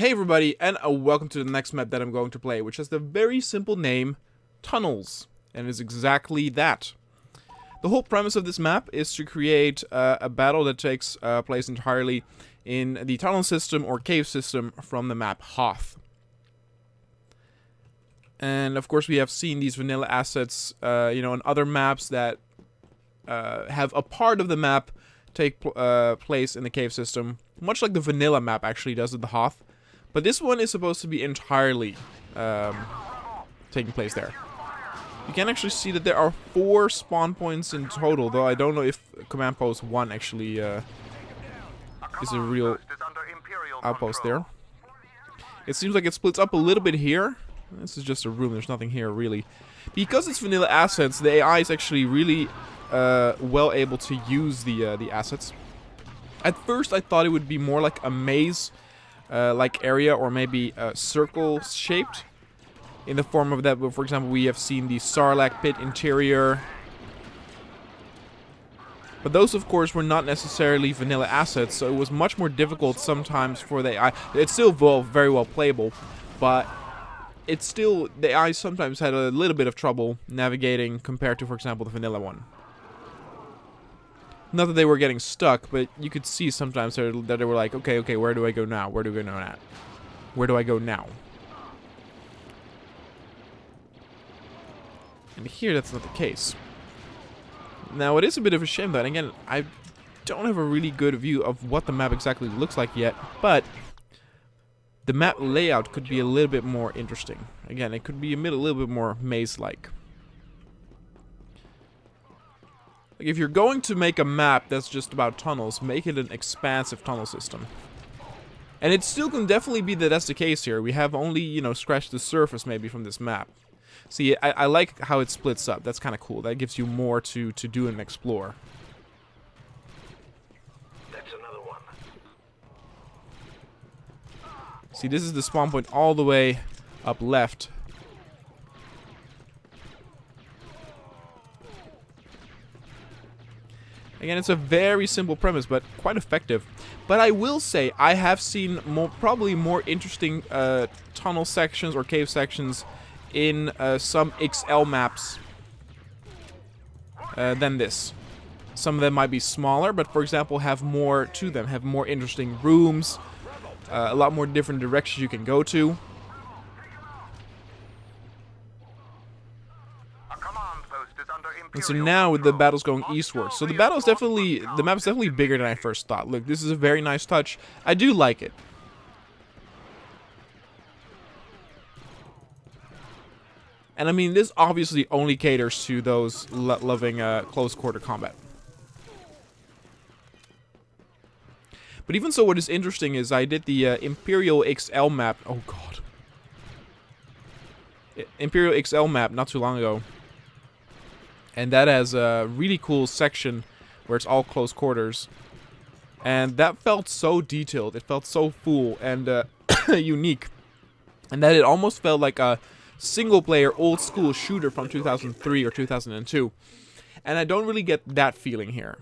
Hey everybody, and welcome to the next map that I'm going to play, which has the very simple name, Tunnels, and is exactly that. The whole premise of this map is to create a battle that takes place entirely in the tunnel system or cave system from the map Hoth. And of course we have seen these vanilla assets, on other maps that have a part of the map take place in the cave system, much like the vanilla map actually does at the Hoth. But this one is supposed to be entirely taking place there. You can actually see that there are 4 spawn points in total, though I don't know if Command Post 1 actually is a real outpost there. It seems like it splits up a little bit here. This is just a room, there's nothing here really. Because it's vanilla assets, the AI is actually really well able to use the assets. At first I thought it would be more like a maze like area, or maybe circle shaped in the form of that. For example, we have seen the Sarlacc pit interior, but those of course were not necessarily vanilla assets, so it was much more difficult sometimes for the AI. It's still very well playable, but it's still, the AI sometimes had a little bit of trouble navigating compared to, for example, the vanilla one. Not that they were getting stuck, but you could see sometimes that they were like, okay, where do I go now? Where do I go now? Where do I go now? And here, that's not the case. Now, it is a bit of a shame that, again, I don't have a really good view of what the map exactly looks like yet, but the map layout could be a little bit more interesting. Again, it could be a little bit more maze-like. Like, if you're going to make a map that's just about tunnels, make it an expansive tunnel system. And it still can definitely be that that's the case here. We have only, scratched the surface maybe from this map. See, I like how it splits up. That's kind of cool. That gives you more to do and explore. That's another one. See, this is the spawn point all the way up left. Again, it's a very simple premise, but quite effective. But I will say, I have seen probably more interesting tunnel sections or cave sections in some XL maps than this. Some of them might be smaller, but for example, have more to them, have more interesting rooms, a lot more different directions you can go to. And so now the battle's going eastward. So the map is definitely bigger than I first thought. Look, this is a very nice touch. I do like it. And I mean, this obviously only caters to those loving close quarter combat. But even so, what is interesting is I did the Imperial XL map. Oh god. Imperial XL map not too long ago. And that has a really cool section where it's all close quarters. And that felt so detailed. It felt so full and unique. And that it almost felt like a single-player, old-school shooter from 2003 or 2002. And I don't really get that feeling here.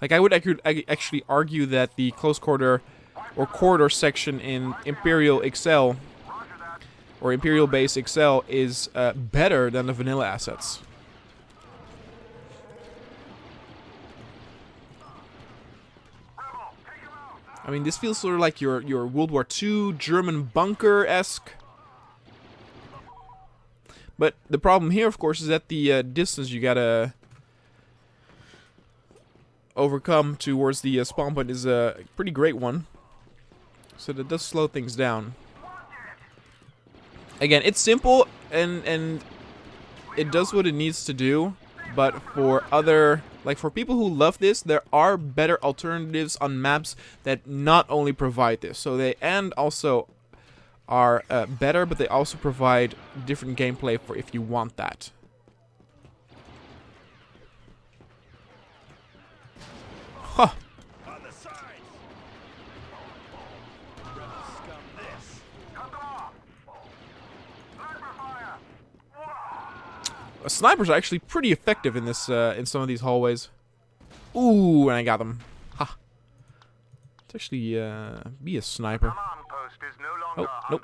Like, I would actually argue that the close quarter or corridor section in Imperial XL or Imperial Base XL is better than the vanilla assets. I mean, this feels sort of like your World War II German bunker-esque. But the problem here, of course, is that the distance you gotta overcome towards the spawn point is a pretty great one. So that does slow things down. Again, it's simple and it does what it needs to do, but for for people who love this, there are better alternatives on maps that not only provide this. So they also are better, but they also provide different gameplay for if you want that. Huh. snipers are actually pretty effective in this in some of these hallways. Ooh, and I got them. Ha. Let's actually be a sniper. Oh, nope.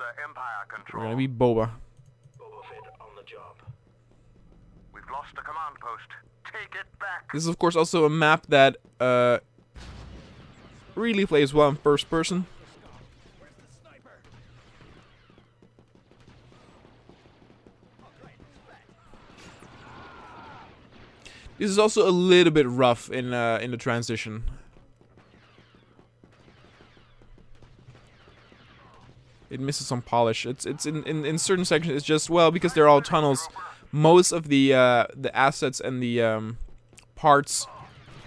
We're gonna be Boba. On the job. We've lost the command post. Take it back. This is of course also a map that really plays well in first person. This is also a little bit rough in the transition. It misses some polish. It's in certain sections. It's just, well, because they're all tunnels. Most of the assets and the parts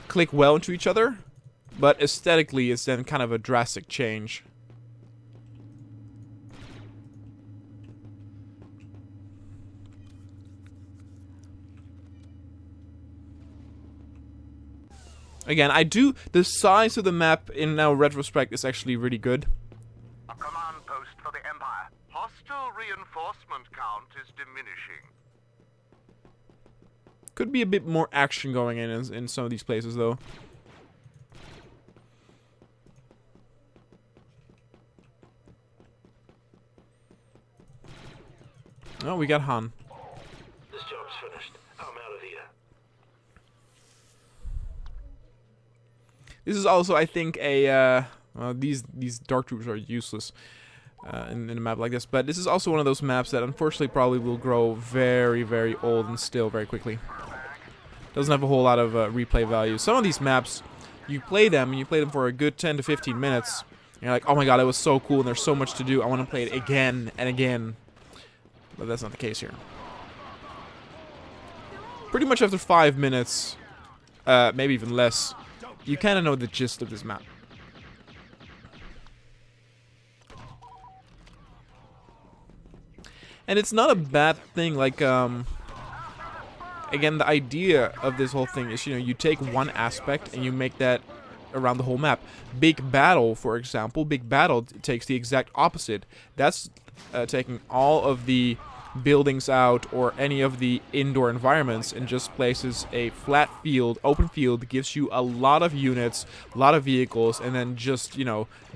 click well into each other, but aesthetically, it's then kind of a drastic change. Again, the size of the map in now retrospect is actually really good. A command post for the Empire. Hostile reinforcement count is diminishing. Could be a bit more action going in some of these places, though. Oh, we got Han. This job's finished. I'm out of here. This is also, I think, a these dark troops are useless in a map like this, but this is also one of those maps that unfortunately probably will grow very, very old and still very quickly. Doesn't have a whole lot of replay value. Some of these maps, you play them and you play them for a good 10 to 15 minutes, and you're like, oh my god, it was so cool and there's so much to do. I want to play it again and again. But that's not the case here. Pretty much after 5 minutes, maybe even less, you kind of know the gist of this map. And it's not a bad thing, like, again, the idea of this whole thing is, you take one aspect and you make that around the whole map. Big Battle, for example, Big Battle takes the exact opposite. That's taking all of the buildings out or any of the indoor environments and just places a flat field, open field, gives you a lot of units, a lot of vehicles, and then just,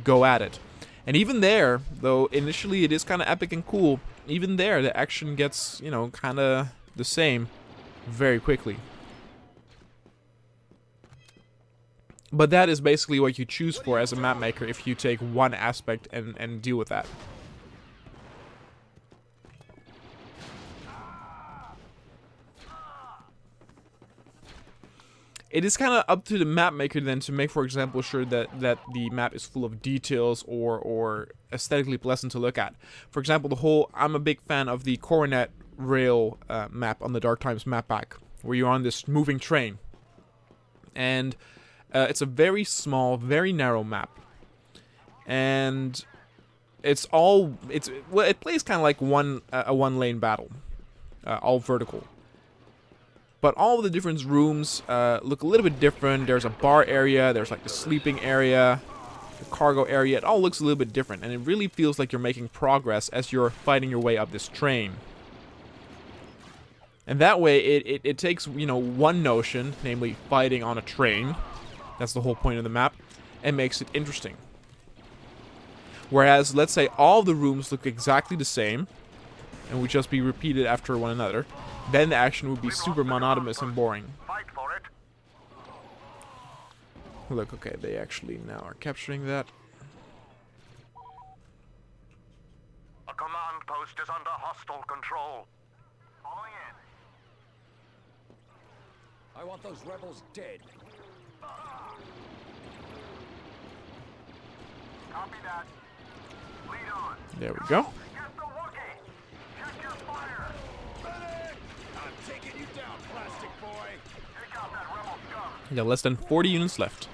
go at it. And even there, though initially it is kind of epic and cool, even there the action gets, kind of the same very quickly. But that is basically what you choose for as a map maker if you take one aspect and deal with that. It is kind of up to the map maker then to make, for example, sure that the map is full of details or aesthetically pleasant to look at. For example, I'm a big fan of the Coronet Rail map on the Dark Times map pack, where you're on this moving train. And it's a very small, very narrow map. And it plays kind of like a one-lane battle, all vertical. But all of the different rooms look a little bit different. There's a bar area, there's like the sleeping area, the cargo area. It all looks a little bit different, and it really feels like you're making progress as you're fighting your way up this train. And that way, it takes, one notion, namely fighting on a train. That's the whole point of the map, and makes it interesting. Whereas, let's say all the rooms look exactly the same, and would just be repeated after one another, then the action would be super monotonous and boring. Fight for it. Look, okay, they actually now are capturing that. A command post is under hostile control. Falling in. I want those rebels dead. Copy that. Lead on. There we go. Get the Wookiee. Check your fire. I'm taking you down, plastic boy. Take out that rebel scum. You got less than 40 units left.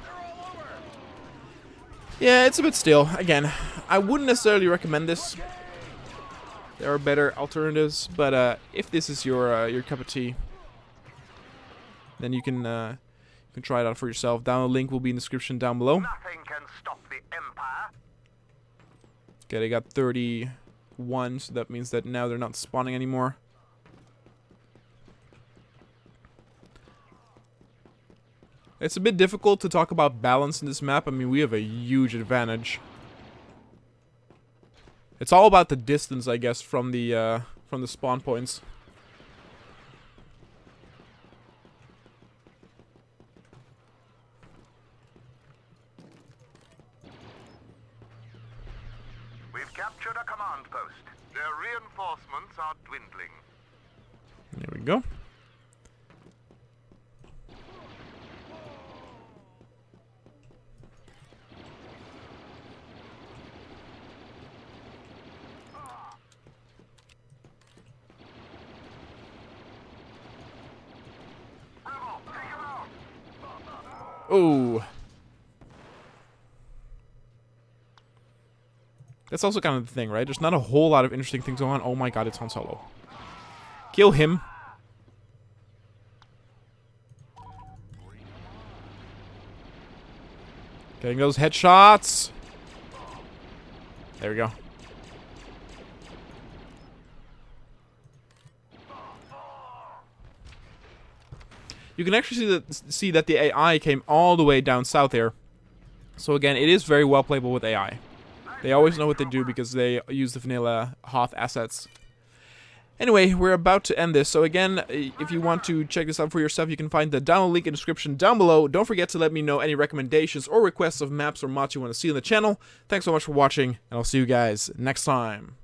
Yeah, it's a bit still. Again, I wouldn't necessarily recommend this. There are better alternatives, but if this is your cup of tea, then you can try it out for yourself. Download link will be in the description down below. Nothing can stop the Empire. Okay, they got 31, so that means that now they're not spawning anymore. It's a bit difficult to talk about balance in this map. I mean, we have a huge advantage. It's all about the distance, I guess, from the spawn points. We've captured a command post. Their reinforcements are dwindling. There we go. Oh. That's also kind of the thing, right? There's not a whole lot of interesting things going on. Oh my god, it's Han Solo. Kill him. Getting those headshots. There we go. You can actually see that the AI came all the way down south here. So again, it is very well playable with AI. They always know what they do because they use the vanilla Hoth assets. Anyway, we're about to end this. So again, if you want to check this out for yourself, you can find the download link in the description down below. Don't forget to let me know any recommendations or requests of maps or mods you want to see on the channel. Thanks so much for watching, and I'll see you guys next time.